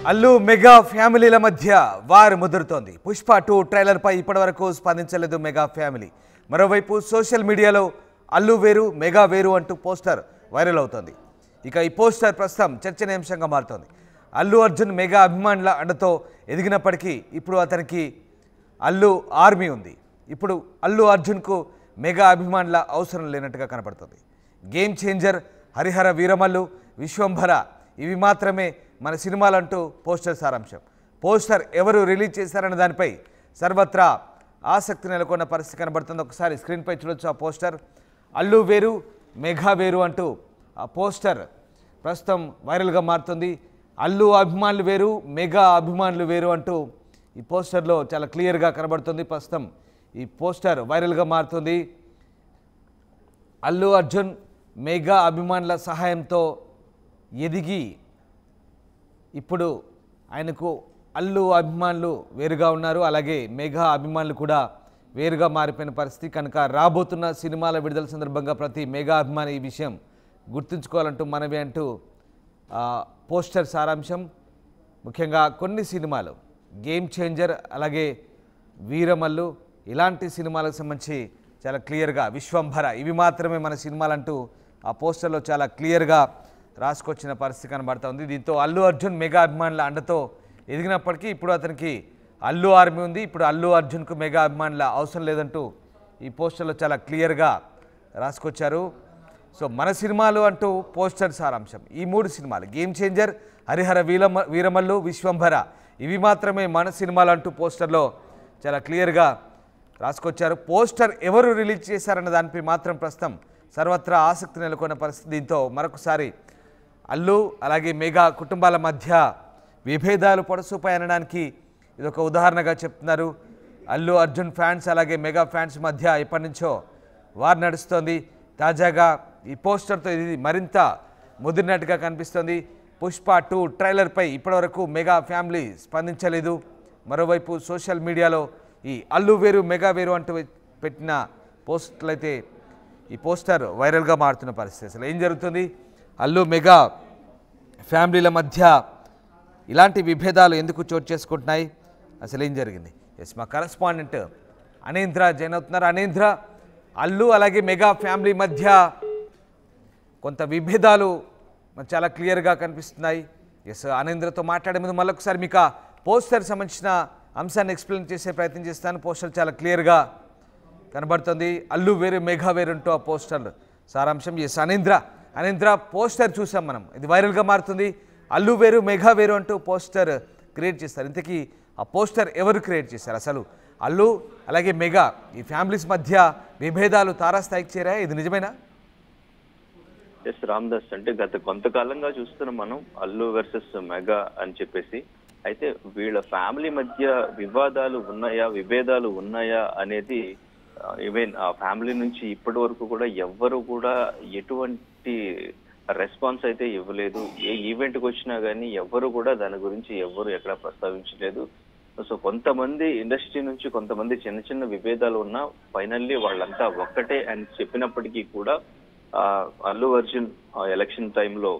Allu mega ఫ్యామిలీల మధ్య war ముదురుతోంది. Pushpa 2 trailer పై ఇప్పటివరకు స్పందించలేదు మెగా ఫ్యామిలీ. మరోవైపు సోషల్ మీడియాలో అల్లు వేరు మెగా వేరు అంటూ పోస్టర్ వైరల్ అవుతోంది. ఇక ఈ పోస్టర్ ప్రస్తుతం చర్చనీయాంశంగా మారుతోంది. అల్లు అర్జున్ మెగా అభిమానుల అండతో ఎదిగినప్పటికీ ఇప్పుడు అతనికి అల్లు ఆర్మీ ఉంది. ఇప్పుడు అల్లు అర్జున్కు మెగా అభిమానుల అవసరం లేనట్టుగా కనపడుతుంది. గేమ్ చేంజర్, హరిహర వీరమల్లు, విశ్వంభర ఇవి మాత్రమే మన సినిమాలంటూ పోస్టర్ సారాంశం. పోస్టర్ ఎవరు రిలీజ్ చేశారన్న దానిపై సర్వత్రా ఆసక్తి నెలకొన్న పరిస్థితి కనబడుతుంది. ఒకసారి స్క్రీన్పై చూడొచ్చు ఆ పోస్టర్. అల్లు వేరు మెగా వేరు అంటూ ఆ పోస్టర్ ప్రస్తుతం వైరల్గా మారుతుంది. అల్లు అభిమానులు వేరు మెగా అభిమానులు వేరు అంటూ ఈ పోస్టర్లో చాలా క్లియర్గా కనబడుతుంది. ప్రస్తుతం ఈ పోస్టర్ వైరల్గా మారుతుంది. అల్లు అర్జున్ మెగా అభిమానుల సహాయంతో ఎదిగి ఇప్పుడు ఆయనకు అల్లు అభిమానులు వేరుగా ఉన్నారు, అలాగే మెగా అభిమానులు కూడా వేరుగా మారిపోయిన పరిస్థితి కనుక రాబోతున్న సినిమాల విడుదల సందర్భంగా ప్రతి మెగా అభిమాని ఈ విషయం గుర్తుంచుకోవాలంటూ మనవి అంటూ పోస్టర్ సారాంశం. ముఖ్యంగా కొన్ని సినిమాలు గేమ్ చేంజర్, అలాగే వీరమల్లు ఇలాంటి సినిమాలకు సంబంధించి చాలా క్లియర్గా విశ్వంభర ఇవి మాత్రమే మన సినిమాలంటూ ఆ పోస్టర్లో చాలా క్లియర్గా రాసుకొచ్చిన పరిస్థితి కనబడుతుంది. దీంతో అల్లు అర్జున్ మెగా అభిమానుల అండతో ఎదిగినప్పటికీ ఇప్పుడు అతనికి అల్లు ఆర్మీ ఉంది. ఇప్పుడు అల్లు అర్జున్కు మెగా అభిమానుల అవసరం లేదంటూ ఈ పోస్టర్లో చాలా క్లియర్గా రాసుకొచ్చారు. సో మన సినిమాలు అంటూ పోస్టర్ సారాంశం ఈ 3 సినిమాలు గేమ్ చేంజర్, హరిహర వీరమల్లు, విశ్వంభర ఇవి మాత్రమే మన సినిమాలు అంటూ పోస్టర్లో చాలా క్లియర్గా రాసుకొచ్చారు. పోస్టర్ ఎవరు రిలీజ్ చేశారన్న దానిపై మాత్రం ప్రస్తుతం సర్వత్రా ఆసక్తి నెలకొన్న పరిస్థితి. దీంతో మరొకసారి అల్లు అలాగే మెగా కుటుంబాల మధ్య విభేదాలు పొడసూపాయి అనడానికి ఇదొక ఉదాహరణగా చెప్తున్నారు. అల్లు అర్జున్ ఫ్యాన్స్ అలాగే మెగా ఫ్యాన్స్ మధ్య ఎప్పటి నుంచో వార్ నడుస్తోంది. తాజాగా ఈ పోస్టర్తో ఇది మరింత ముదిరినట్టుగా కనిపిస్తోంది. పుష్ప 2 ట్రైలర్పై ఇప్పటివరకు మెగా ఫ్యామిలీ స్పందించలేదు. మరోవైపు సోషల్ మీడియాలో ఈ అల్లు వేరు మెగా వేరు అంటూ పెట్టిన పోస్టులు అయితే ఈ పోస్టర్ వైరల్గా మారుతున్న పరిస్థితి. అసలు ఏం జరుగుతుంది, అల్లు మెగా ఫ్యామిలీల మధ్య ఇలాంటి విభేదాలు ఎందుకు చోటు చేసుకుంటున్నాయి, అసలు ఏం జరిగింది? ఎస్, మా కరెస్పాండెంట్ అనేంద్ర జాయిన్ అవుతున్నారు. అనేంద్ర, అల్లు అలాగే మెగా ఫ్యామిలీ మధ్య కొంత విభేదాలు చాలా క్లియర్గా కనిపిస్తున్నాయి. ఎస్, అనేంద్రతో మాట్లాడే ముందు మళ్ళొకసారి మీకు ఆ పోస్టర్ సంబంధించిన అంశాన్ని ఎక్స్ప్లెయిన్ చేసే ప్రయత్నం చేస్తాను. పోస్టర్ చాలా క్లియర్గా కనబడుతుంది. అల్లు వేరు మెగా వేరు అంటూ ఆ పోస్టర్ సారాంశం. ఎస్ అనేంద్ర పోస్టర్ చూసాం మనం, ఇది వైరల్గా మారుతుంది. అల్లు వేరు మెగా వేరు అంటూ పోస్టర్ క్రియేట్ చేస్తారు. ఇంతకీ ఆ పోస్టర్ ఎవరు క్రియేట్ చేశారు? అసలు అల్లు అలాగే మెగా ఈ ఫ్యామిలీస్ మధ్య విభేదాలు తారాస్థాయికి చేరాయి, ఇది నిజమేనా? ఎస్ రామ్దాస్, అంటే గత కొంతకాలంగా చూస్తున్నాం మనం అల్లు వర్సెస్ మెగా అని చెప్పేసి. అయితే వీళ్ళ ఫ్యామిలీ మధ్య విభేదాలు ఉన్నాయా అనేది ఈవెన్ ఆ ఫ్యామిలీ నుంచి ఇప్పటి వరకు కూడా ఎవ్వరు కూడా ఎటువంటి రెస్పాన్స్ అయితే ఇవ్వలేదు. ఏ ఈవెంట్కి వచ్చినా కానీ ఎవ్వరు కూడా దాని గురించి ఎక్కడ ప్రస్తావించలేదు. సో కొంతమంది ఇండస్ట్రీ నుంచి కొంతమంది చిన్న చిన్న విభేదాలు ఉన్నా ఫైనల్లీ వాళ్ళంతా ఒక్కటే అని చెప్పినప్పటికీ కూడా అల్లు అర్జున్ ఎలక్షన్ టైంలో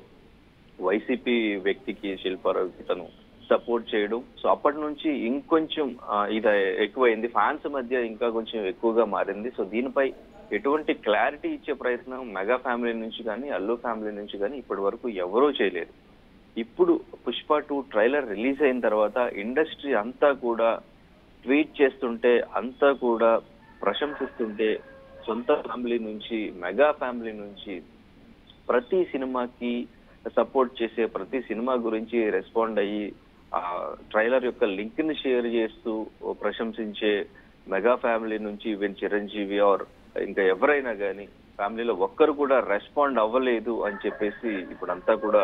వైసీపీ వ్యక్తికి శిల్పారావుకి తను సపోర్ట్ చేయడం, సో అప్పటి నుంచి ఇంకొంచెం ఇది ఎక్కువైంది, ఫ్యాన్స్ మధ్య ఇంకా కొంచెం ఎక్కువగా మారింది. సో దీనిపై ఎటువంటి క్లారిటీ ఇచ్చే ప్రయత్నం మెగా ఫ్యామిలీ నుంచి కానీ అల్లు ఫ్యామిలీ నుంచి కానీ ఇప్పటి వరకు ఎవరూ చేయలేదు. ఇప్పుడు పుష్ప 2 ట్రైలర్ రిలీజ్ అయిన తర్వాత ఇండస్ట్రీ అంతా కూడా ట్వీట్ చేస్తుంటే, అంతా కూడా ప్రశంసిస్తుంటే, సొంత ఫ్యామిలీ నుంచి మెగా ఫ్యామిలీ నుంచి ప్రతి సినిమాకి సపోర్ట్ చేసే, ప్రతి సినిమా గురించి రెస్పాండ్ అయ్యి ట్రైలర్ యొక్క లింక్ ని షేర్ చేస్తూ ప్రశంసించే మెగా ఫ్యామిలీ నుంచి ఈవెన్ చిరంజీవి ఆర్ ఇంకా ఎవరైనా కానీ ఫ్యామిలీలో ఒక్కరు కూడా రెస్పాండ్ అవ్వలేదు అని చెప్పేసి ఇప్పుడు అంతా కూడా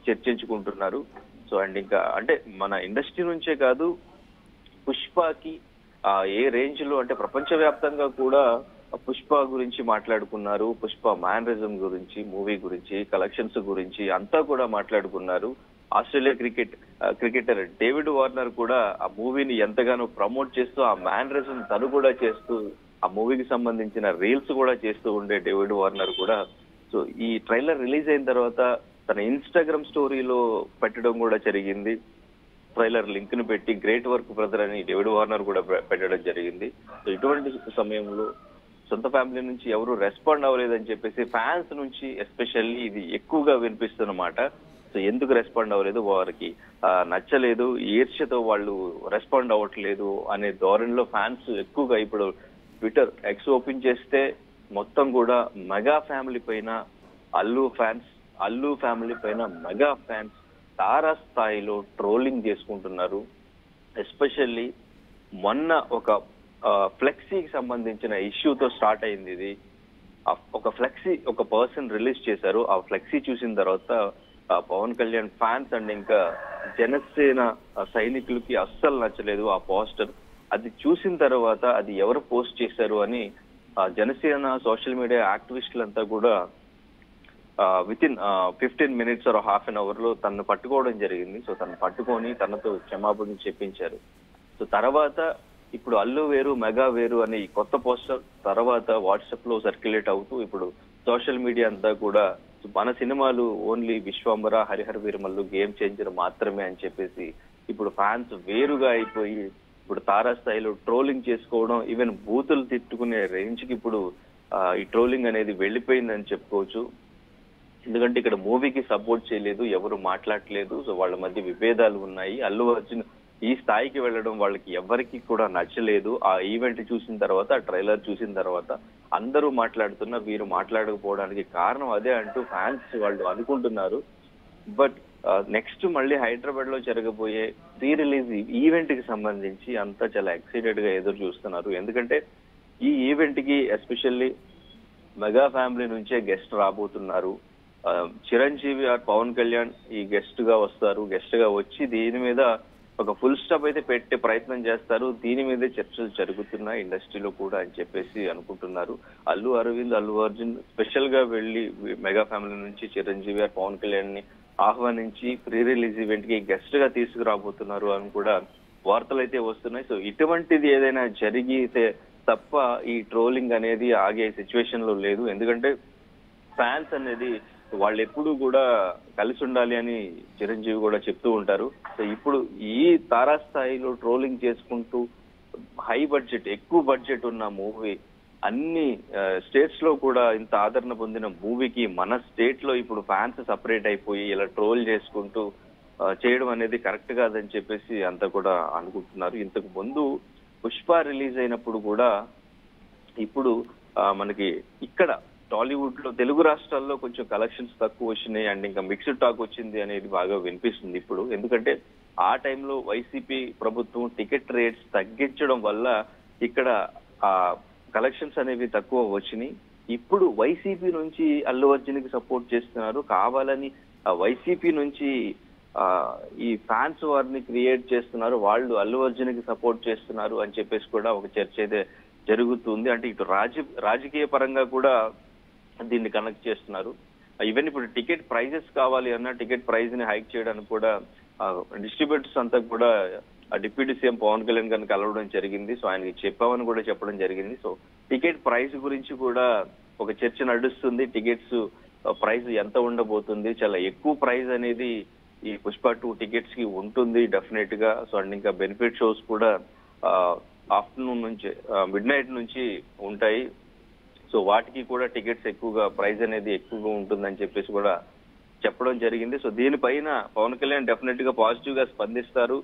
చర్చించుకుంటున్నారు. సో అండ్ ఇంకా అంటే మన ఇండస్ట్రీ నుంచే కాదు, పుష్పకి ఏ రేంజ్ లో అంటే ప్రపంచవ్యాప్తంగా కూడా పుష్ప గురించి మాట్లాడుకున్నారు. పుష్ప మ్యానరిజం గురించి, మూవీ గురించి, కలెక్షన్స్ గురించి అంతా కూడా మాట్లాడుకున్నారు. ఆస్ట్రేలియా క్రికెటర్ డేవిడ్ వార్నర్ కూడా ఆ మూవీని ఎంతగానో ప్రమోట్ చేస్తూ, ఆ మ్యానరిజం తను కూడా చేస్తూ, ఆ మూవీకి సంబంధించిన రీల్స్ కూడా చేస్తూ ఉండే డేవిడ్ వార్నర్ కూడా సో ఈ ట్రైలర్ రిలీజ్ అయిన తర్వాత తన ఇన్స్టాగ్రామ్ స్టోరీలో పెట్టడం కూడా జరిగింది. ట్రైలర్ లింక్ ను పెట్టి గ్రేట్ వర్క్ బ్రదర్ అని డేవిడ్ వార్నర్ కూడా పెట్టడం జరిగింది. సో ఇటువంటి సమయంలో సొంత ఫ్యామిలీ నుంచి ఎవరు రెస్పాండ్ అవ్వలేదని చెప్పేసి ఫ్యాన్స్ నుంచి ఎస్పెషల్లీ ఇది ఎక్కువగా వినిపిస్తున్నమాట. సో ఎందుకు రెస్పాండ్ అవ్వలేదు, వారికి నచ్చలేదు, ఈర్ష్యతో వాళ్ళు రెస్పాండ్ అవ్వట్లేదు అనే ధోరణిలో ఫ్యాన్స్ ఎక్కువగా ఇప్పుడు ట్విట్టర్ ఎక్స్ ఓపెన్ చేస్తే మొత్తం కూడా మెగా ఫ్యామిలీ పైన అల్లు ఫ్యామిలీ పైన మెగా ఫ్యాన్స్ తారా స్థాయిలో ట్రోలింగ్ చేసుకుంటున్నారు. ఎస్పెషల్లీ మొన్న ఒక ఫ్లెక్సీకి సంబంధించిన ఇష్యూతో స్టార్ట్ అయింది ఇది. ఒక ఫ్లెక్సీ ఒక పర్సన్ రిలీజ్ చేశారు. ఆ ఫ్లెక్సీ చూసిన తర్వాత పవన్ కళ్యాణ్ ఫ్యాన్స్ అండ్ ఇంకా జనసేన సైనికులకి అస్సలు నచ్చలేదు ఆ పోస్టర్. అది చూసిన తర్వాత అది ఎవరు పోస్ట్ చేశారు అని జనసేన సోషల్ మీడియా యాక్టివిస్టులంతా కూడా within 15 minutes or half an hour లో తనను పట్టుకోవడం జరిగింది. సో తను పట్టుకొని తనతో క్షమాపణ చెప్పించారు. సో తర్వాత ఇప్పుడు అల్లు వేరు మెగా వేరు అనే ఈ కొత్త పోస్టర్ తర్వాత వాట్సాప్ లో సర్క్యులేట్ అవుతూ ఇప్పుడు సోషల్ మీడియా అంతా కూడా మన సినిమాలు only Vishwambhara, Harihara Veeramallu, game changer మాత్రమే అని చెప్పేసి ఇప్పుడు ఫ్యాన్స్ వేరుగా అయిపోయి ఇప్పుడు తారా స్థాయిలో ట్రోలింగ్ చేసుకోవడం, ఈవెన్ బూతులు తిట్టుకునే రేంజ్ కి ఇప్పుడు ఈ ట్రోలింగ్ అనేది వెళ్ళిపోయిందని చెప్పుకోవచ్చు. ఎందుకంటే ఇక్కడ మూవీకి సపోర్ట్ చేయలేదు, ఎవరు మాట్లాడలేదు. సో వాళ్ళ మధ్య విభేదాలు ఉన్నాయి. అల్లు అర్జున్ ఈ స్థాయికి వెళ్ళడం వాళ్ళకి ఎవరికి కూడా నచ్చలేదు. ఆ ఈవెంట్ చూసిన తర్వాత, ఆ ట్రైలర్ చూసిన తర్వాత అందరూ మాట్లాడుతున్నా వీరు మాట్లాడకపోవడానికి కారణం అదే అంటూ ఫ్యాన్స్ వాళ్ళు అనుకుంటున్నారు. బట్ నెక్స్ట్ మళ్ళీ హైదరాబాద్ లో జరగబోయే ప్రీ రిలీజ్ ఈవెంట్ కి సంబంధించి అంతా చాలా ఎక్సైటెడ్ గా ఎదురు చూస్తున్నారు. ఎందుకంటే ఈ ఈవెంట్ కి ఎస్పెషల్లీ మెగా ఫ్యామిలీ నుంచే గెస్ట్ రాబోతున్నారు. చిరంజీవి ఆర్ పవన్ కళ్యాణ్ ఈ గెస్ట్ గా వస్తారు. గెస్ట్ గా వచ్చి దీని మీద ఒక ఫుల్ స్టాప్ అయితే పెట్టే ప్రయత్నం చేస్తారు. దీని మీదే చర్చలు జరుగుతున్నాయి ఇండస్ట్రీలో కూడా అని చెప్పేసి అనుకుంటున్నారు. అల్లు అరవింద్, అల్లు అర్జున్ స్పెషల్ గా వెళ్లి మెగా ఫ్యామిలీ నుంచి చిరంజీవి ఆర్ పవన్ కళ్యాణ్ ని ఆహ్వానించి ప్రీ రిలీజ్ ఈవెంట్ కి గెస్ట్ గా తీసుకురాబోతున్నారు అని కూడా వార్తలు అయితే వస్తున్నాయి. సో ఇటువంటిది ఏదైనా జరిగితే తప్ప ఈ ట్రోలింగ్ అనేది ఆగే సిచ్యువేషన్ లో లేదు. ఎందుకంటే ఫ్యాన్స్ అనేది వాళ్ళు ఎప్పుడు కూడా కలిసి ఉండాలి అని చిరంజీవి కూడా చెప్తూ ఉంటారు. సో ఇప్పుడు ఈ తారా స్థాయిలో ట్రోలింగ్ చేసుకుంటూ హై బడ్జెట్, ఎక్కువ బడ్జెట్ ఉన్న మూవీ అన్ని స్టేట్స్ లో కూడా ఇంత ఆదరణ పొందిన మూవీకి మన స్టేట్ లో ఇప్పుడు ఫ్యాన్స్ సపరేట్ అయిపోయి ఇలా ట్రోల్ చేసుకుంటూ చేయడం అనేది కరెక్ట్ కాదని చెప్పేసి అంతా కూడా అనుకుంటున్నారు. ఇంతకు ముందు పుష్ప రిలీజ్ అయినప్పుడు కూడా ఇప్పుడు మనకి ఇక్కడ టాలీవుడ్ లో తెలుగు రాష్ట్రాల్లో కొంచెం కలెక్షన్స్ తక్కువ వచ్చినాయి అండ్ ఇంకా మిక్స్డ్ టాక్ వచ్చింది అనేది బాగా వినిపిస్తుంది ఇప్పుడు. ఎందుకంటే ఆ టైంలో వైసీపీ ప్రభుత్వం టికెట్ రేట్స్ తగ్గించడం వల్ల ఇక్కడ కలెక్షన్స్ అనేవి తక్కువ వచ్చినాయి. ఇప్పుడు వైసీపీ నుంచి అల్లు అర్జున్ కి సపోర్ట్ చేస్తున్నారు. కావాలని వైసీపీ నుంచి ఈ ఫ్యాన్స్ వారిని క్రియేట్ చేస్తున్నారు, వాళ్ళు అల్లు అర్జున్ కి సపోర్ట్ చేస్తున్నారు అని చెప్పేసి కూడా ఒక చర్చ అయితే జరుగుతుంది. అంటే ఇటు రాజకీయ పరంగా కూడా దీన్ని కనెక్ట్ చేస్తున్నారు. ఈవెన్ ఇప్పుడు టికెట్ ప్రైజెస్ కావాలి అన్న టికెట్ ప్రైజ్ ని హైక్ చేయడానికి కూడా డిస్ట్రిబ్యూటర్స్ అంతా కూడా డిప్యూటీ సీఎం పవన్ కళ్యాణ్ గారిని కలవడం జరిగింది. సో ఆయనకి చెప్పామని కూడా చెప్పడం జరిగింది. సో టికెట్ ప్రైస్ గురించి కూడా ఒక చర్చ నడుస్తుంది. టికెట్స్ ప్రైస్ ఎంత ఉండబోతుంది, చాలా ఎక్కువ ప్రైస్ అనేది ఈ పుష్ప 2 టికెట్స్ కి ఉంటుంది డెఫినెట్ గా. సో అండ్ ఇంకా బెనిఫిట్ షోస్ కూడా ఆఫ్టర్నూన్ నుంచి మిడ్ నైట్ నుంచి ఉంటాయి. సో వాటికి కూడా టికెట్స్ ఎక్కువగా ప్రైస్ అనేది ఎక్కువగా ఉంటుందని చెప్పేసి కూడా చెప్పడం జరిగింది. సో దీనిపైన పవన్ కళ్యాణ్ డెఫినెట్ గా పాజిటివ్ గా స్పందిస్తారు.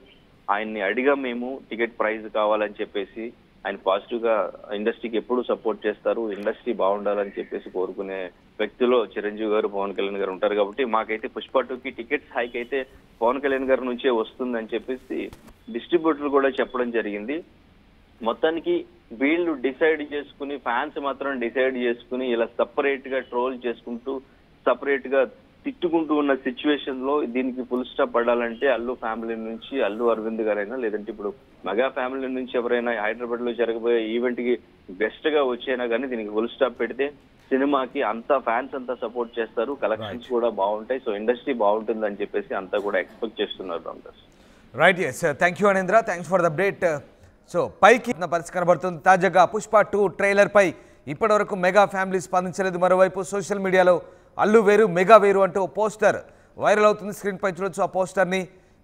ఆయన్ని అడిగా మేము టికెట్ ప్రైస్ కావాలని చెప్పేసి, ఆయన పాజిటివ్ గా ఇండస్ట్రీకి ఎప్పుడు సపోర్ట్ చేస్తారు, ఇండస్ట్రీ బాగుండాలని చెప్పేసి కోరుకునే వ్యక్తిలో చిరంజీవి గారు, పవన్ కళ్యాణ్ గారు ఉంటారు. కాబట్టి మాకైతే పుష్ప 2కి టికెట్స్ హైక్ అయితే పవన్ కళ్యాణ్ గారి నుంచే వస్తుందని చెప్పేసి డిస్ట్రిబ్యూటర్లు కూడా చెప్పడం జరిగింది. మొత్తానికి వీళ్ళు డిసైడ్ చేసుకుని, ఫ్యాన్స్ మాత్రం డిసైడ్ చేసుకుని ఇలా సపరేట్ గా ట్రోల్ చేసుకుంటూ సపరేట్ గా తిట్టుకుంటూ ఉన్న సిచ్యువేషన్ లో దీనికి ఫుల్ స్టాప్ పడాలంటే అల్లు ఫ్యామిలీ నుంచి అల్లు అరవింద్ గారైనా లేదంటే ఇప్పుడు మెగా ఫ్యామిలీ నుంచి ఎవరైనా హైదరాబాద్ లో జరగబోయే ఈవెంట్ కి బెస్ట్ గా వచ్చైనా కానీ దీనికి ఫుల్ స్టాప్ పెడితే సినిమాకి అంతా ఫ్యాన్స్ అంతా సపోర్ట్ చేస్తారు, కలెక్షన్స్ కూడా బాగుంటాయి. సో ఇండస్ట్రీ బాగుంటుంది అని చెప్పేసి అంతా కూడా ఎక్స్పెక్ట్ చేస్తున్నారు. Right, yes, thank you Anendra, thanks for the update. So పైకి పరిస్థితి కనబడుతుంది. తాజాగా పుష్ప 2 ట్రైలర్ పై ఇప్పటివరకు మెగా ఫ్యామిలీ స్పందించలేదు. మరోవైపు సోషల్ మీడియాలో అల్లు వేరు మెగా వేరు అంటూ పోస్టర్ వైరల్ అవుతుంది. స్క్రీన్ పై చూడొచ్చు ఆ పోస్టర్ని.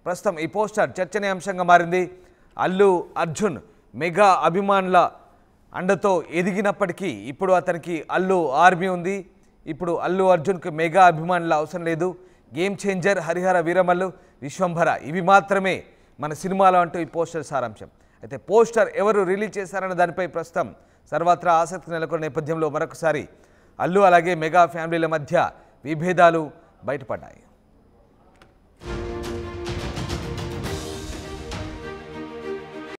ప్రస్తుతం ఈ పోస్టర్ చర్చనీయాంశంగా మారింది. అల్లు అర్జున్ మెగా అభిమానుల అండతో ఎదిగినప్పటికీ ఇప్పుడు అతనికి అల్లు ఆర్మీ ఉంది. ఇప్పుడు అల్లు అర్జున్కి మెగా అభిమానుల అవసరం లేదు. గేమ్ చేంజర్, హరిహర వీరమల్లు, విశ్వంభర ఇవి మాత్రమే మన సినిమాలో అంటూ ఈ పోస్టర్ సారాంశం. అయితే పోస్టర్ ఎవరు రిలీజ్ చేశారన్న దానిపై ప్రస్తుతం సర్వత్రా ఆసక్తి నెలకొన్న నేపథ్యంలో మరొకసారి అల్లు అలాగే మెగా ఫ్యామిలీల మధ్య విభేదాలు బయటపడ్డాయి.